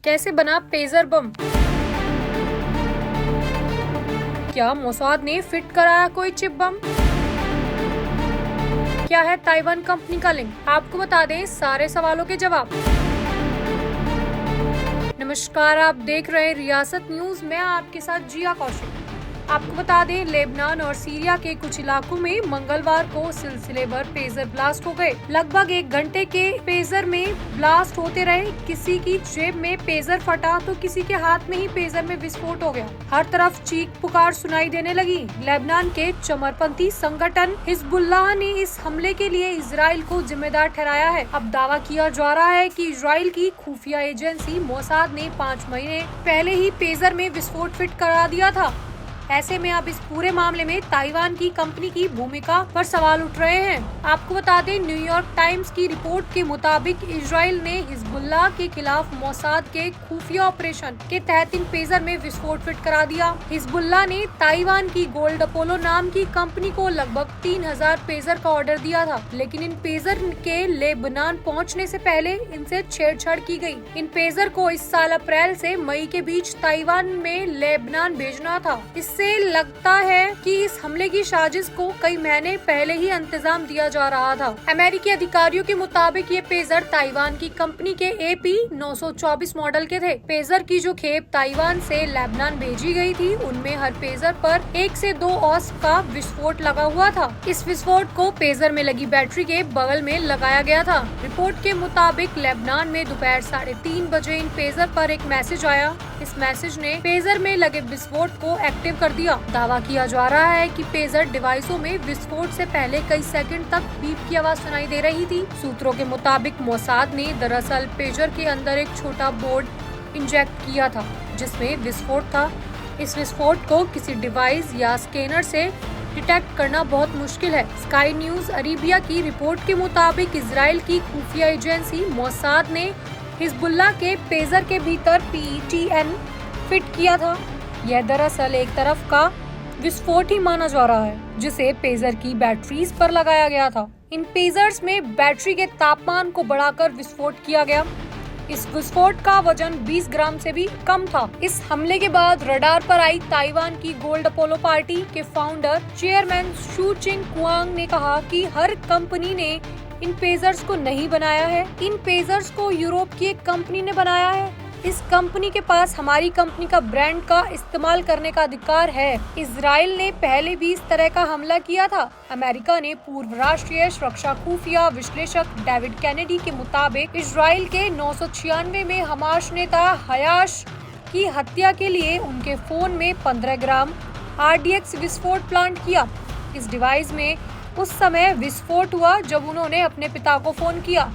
कैसे बना पेजर बम? क्या मोसाद ने फिट कराया कोई चिप बम? क्या है ताइवान कंपनी का लिंक? आपको बता दें सारे सवालों के जवाब। नमस्कार, आप देख रहे हैं रियासत न्यूज। मैं आपके साथ जिया कौशिक। आपको बता दें लेबनान और सीरिया के कुछ इलाकों में मंगलवार को सिलसिलेवार पेजर ब्लास्ट हो गए। लगभग 1 घंटे के पेजर में ब्लास्ट होते रहे। किसी की जेब में पेजर फटा तो किसी के हाथ में ही पेजर में विस्फोट हो गया। हर तरफ चीख पुकार सुनाई देने लगी। लेबनान के चरमपंथी संगठन हिजबुल्लाह ने इस हमले के लिए इजराइल को जिम्मेदार ठहराया है। अब दावा किया जा रहा है कि इजराइल की खुफिया एजेंसी मोसाद ने 5 महीने पहले ही पेजर में विस्फोट फिट करा दिया था। ऐसे में अब इस पूरे मामले में ताइवान की कंपनी की भूमिका पर सवाल उठ रहे हैं। आपको बता दें न्यूयॉर्क टाइम्स की रिपोर्ट के मुताबिक इजराइल ने हिजबुल्लाह के खिलाफ मोसाद के खुफिया ऑपरेशन के तहत इन पेजर में विस्फोट फिट करा दिया। हिजबुल्लाह ने ताइवान की गोल्ड अपोलो नाम की कंपनी को लगभग 3000 पेजर का ऑर्डर दिया था, लेकिन इन पेजर के लेबनान पहुँचने से पहले इनसे छेड़छाड़ की गयी। इन पेजर को इस साल अप्रैल से मई के बीच ताइवान में लेबनान भेजना था। इससे लगता है कि इस हमले की साजिश को कई महीने पहले ही इंतजाम दिया जा रहा था। अमेरिकी अधिकारियों के मुताबिक ये पेजर ताइवान की कंपनी के AP 924 मॉडल के थे। पेजर की जो खेप ताइवान से लेबनान भेजी गई थी, उनमें हर पेजर पर 1 से 2 औस का विस्फोट लगा हुआ था। इस विस्फोट को पेजर में लगी बैटरी के बगल में लगाया गया था। रिपोर्ट के मुताबिक लेबनान में दोपहर 3:30 बजे इन पेजर पर एक मैसेज आया। इस मैसेज ने पेजर में लगे विस्फोट को एक्टिव कर दिया। दावा किया जा रहा है कि पेजर डिवाइसों में विस्फोट से पहले कई सेकंड तक बीप की आवाज सुनाई दे रही थी। सूत्रों के मुताबिक मोसाद ने दरअसल पेजर के अंदर एक छोटा बोर्ड इंजेक्ट किया था जिसमें विस्फोट था। इस विस्फोट को किसी डिवाइस या स्कैनर से डिटेक्ट करना बहुत मुश्किल है। स्काई न्यूज अरेबिया की रिपोर्ट के मुताबिक इजराइल की खुफिया एजेंसी मोसाद ने हिजबुल्लाह के पेजर के भीतर PETN फिट किया था। यह दरअसल एक तरफ का विस्फोट ही माना जा रहा है जिसे पेजर की बैटरीज पर लगाया गया था। इन पेजर्स में बैटरी के तापमान को बढ़ाकर विस्फोट किया गया। इस विस्फोट का वजन 20 ग्राम से भी कम था। इस हमले के बाद रडार पर आई ताइवान की गोल्ड अपोलो पार्टी के फाउंडर चेयरमैन शू चिंग कुआंग ने कहा कि हर कंपनी ने इन पेजर्स को नहीं बनाया है। इन पेजर्स को यूरोप की एक कंपनी ने बनाया है। इस कंपनी के पास हमारी कंपनी का ब्रांड का इस्तेमाल करने का अधिकार है। इजराइल ने पहले भी इस तरह का हमला किया था। अमेरिका ने पूर्व राष्ट्रीय सुरक्षा खुफिया विश्लेषक डेविड कैनेडी के मुताबिक इजराइल के 996 में हमास नेता हयाश की हत्या के लिए उनके फोन में 15 ग्राम RDX विस्फोट प्लांट किया। इस डिवाइस में उस समय विस्फोट हुआ जब उन्होंने अपने पिता को फोन किया।